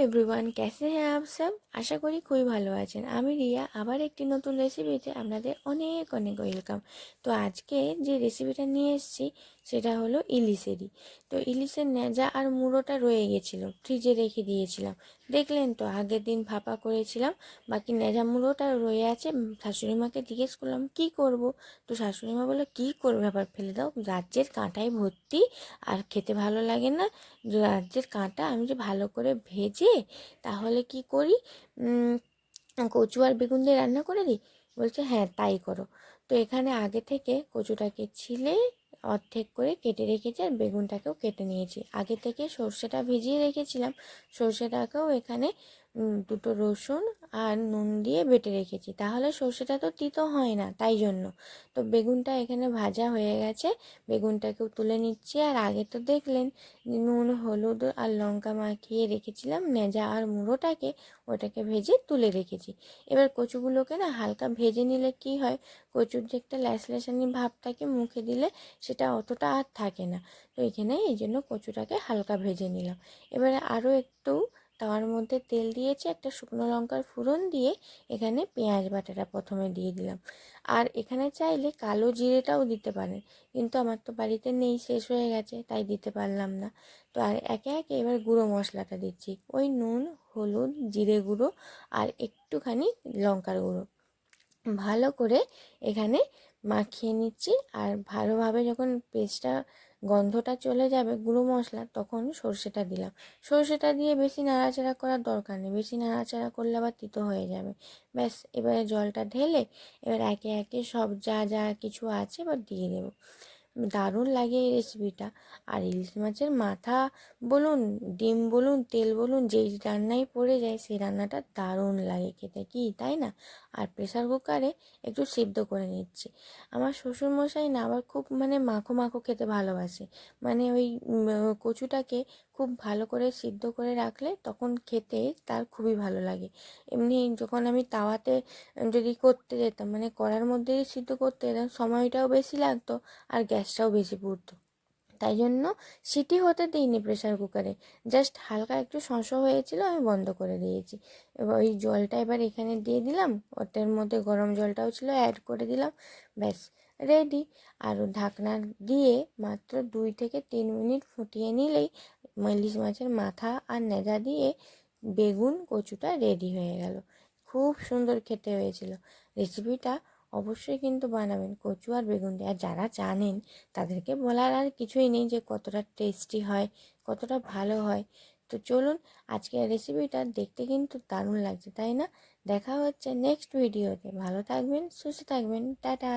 Everyone, कैसे हैं आप सब। आशा करी খুবই ভালো আছেন। আমি রিয়া আবার একটি নতুন রেসিপিতে আপনাদের অনেক অনেক ওয়েলকাম। তো আজকে যে রেসিপিটা নিয়ে এসেছি সেটা হলো ইলিশেরই। তো ইলিশের ন্যাজা আর মুড়োটা রয়ে গেছিলো, ফ্রিজে রেখে দিয়েছিলাম। দেখলেন তো আগের দিন ভাপা করেছিলাম, বাকি ন্যাজা মুড়োটা রয়ে আছে। শাশুড়ি মাকে জিজ্ঞেস করলাম কি করব। তো শাশুড়ি মা বললো কী করবে, আবার ফেলে দাও, রাজ্যের কাঁটায় ভর্তি আর খেতে ভালো লাগে না। রাজ্যের কাঁটা আমি যে ভালো করে ভেজে তাহলে কি করি, কচু আর বেগুন দিয়ে রান্না করে দিই। বলছে হ্যাঁ তাই করো। তো এখানে আগে থেকে কচুটাকে ছিলে অর্ধেক করে কেটে রেখেছি, আর বেগুনটাকেও কেটে নিয়েছি। আগে থেকে সর্ষেটা ভিজিয়ে রেখেছিলাম, সর্ষেটাকেও এখানে দুটো রসুন আর নুন দিয়ে বেটে রেখেছি, তাহলে সর্ষেটা তো তিতো হয় না, তাই জন্য। তো বেগুনটা এখানে ভাজা হয়ে গেছে, বেগুনটাকেও তুলে নিচ্ছি। আর আগে তো দেখলেন নুন হলুদ আর লঙ্কা মাখিয়ে রেখেছিলাম ন্যাজা আর মুড়োটাকে, ওটাকে ভেজে তুলে রেখেছি। এবার কচুগুলোকে না হালকা ভেজে নিলে কি হয়, কচুর যে একটা ল্যাসল্যাসানি ভাব থাকে মুখে দিলে, সেটা অতটা আর থাকে না। তো এখানে এই জন্য কচুটাকে হালকা ভেজে নিলাম। এবারে আরও একটু তাওয়ার মধ্যে তেল দিয়েছি, একটা শুকনো লঙ্কার ফোড়ন দিয়ে এখানে পেঁয়াজ বাটাটা প্রথমে দিয়ে দিলাম। আর এখানে চাইলে কালো জিরেটাও দিতে পারেন, কিন্তু আমার তো বাড়িতে নেই, শেষ হয়ে গেছে, তাই দিতে পারলাম না। তো আর একে একে এবার গুঁড়ো মশলাটা দিচ্ছি, ওই নুন হলুদ জিরে গুঁড়ো আর একটুখানি লঙ্কার গুঁড়ো ভালো করে এখানে মাখিয়ে নিচ্ছি। আর ভালোভাবে যখন পেস্টটা গন্ধটা চলে যাবে গুঁড়ো মশলা, তখন সর্ষেটা দিলাম। সর্ষেটা দিয়ে বেশি নাড়াচাড়া করার দরকার নেই, বেশি নাড়াচাড়া করলে আবার তিতো হয়ে যাবে। ব্যাস, এবারে জলটা ঢেলে এবার একে একে সব যা যা কিছু আছে এবার দিয়ে দেবো। দারুণ লাগে এই রেসিপিটা। আর ইলিশ মাছের মাথা বলুন, ডিম বলুন, তেল বলুন, যেই রান্নায় পড়ে যায় সেই রান্নাটা দারুণ লাগে খেতে, কি তাই না। আর প্রেসার কুকারে একটু সিদ্ধ করে নিচ্ছি। আমার শ্বশুরমশাই না আবার খুব মাখো মাখো খেতে ভালোবাসে, ওই কচুটাকে খুব ভালো করে সিদ্ধ করে রাখলে তখন খেতে তার খুবই ভালো লাগে। এমনি যখন আমি তাওয়াতে যদি করতে যেতাম, কড়ার মধ্যে সিদ্ধ করতে যেতাম, সময়টাও বেশি লাগতো আর গ্যাসটাও বেশি পুড়তো। তাই জন্য সিটি হতে দিইনি প্রেসার কুকারে, জাস্ট হালকা একটু শস হয়েছিল, আমি বন্ধ করে দিয়েছি। এবার ওই জলটা এবার এখানে দিয়ে দিলাম, ওটার মধ্যে গরম জলটাও ছিল, অ্যাড করে দিলাম, ব্যাস রেডি। আর ঢাকনা দিয়ে মাত্র 2 থেকে 3 মিনিট ফুটিয়ে নিলেই ইলিশ মাছের মাথা আর নেজা দিয়ে বেগুন কচুটা রেডি হয়ে গেল। খুব সুন্দর খেতে হয়েছিল। রেসিপিটা অবশ্যই কিন্তু বানাবেন কচু আর বেগুন দিয়ে। আর যারা জানেন তাদেরকে বলার আর কিছুই নেই যে কতটা টেস্টি হয়, কতটা ভালো হয়। তো চলুন, আজকের রেসিপিটা দেখতে কিন্তু দারুণ লাগছে, তাই না। দেখা হচ্ছে নেক্সট ভিডিওতে। ভালো থাকবেন, সুস্থ থাকবেন, টাটা।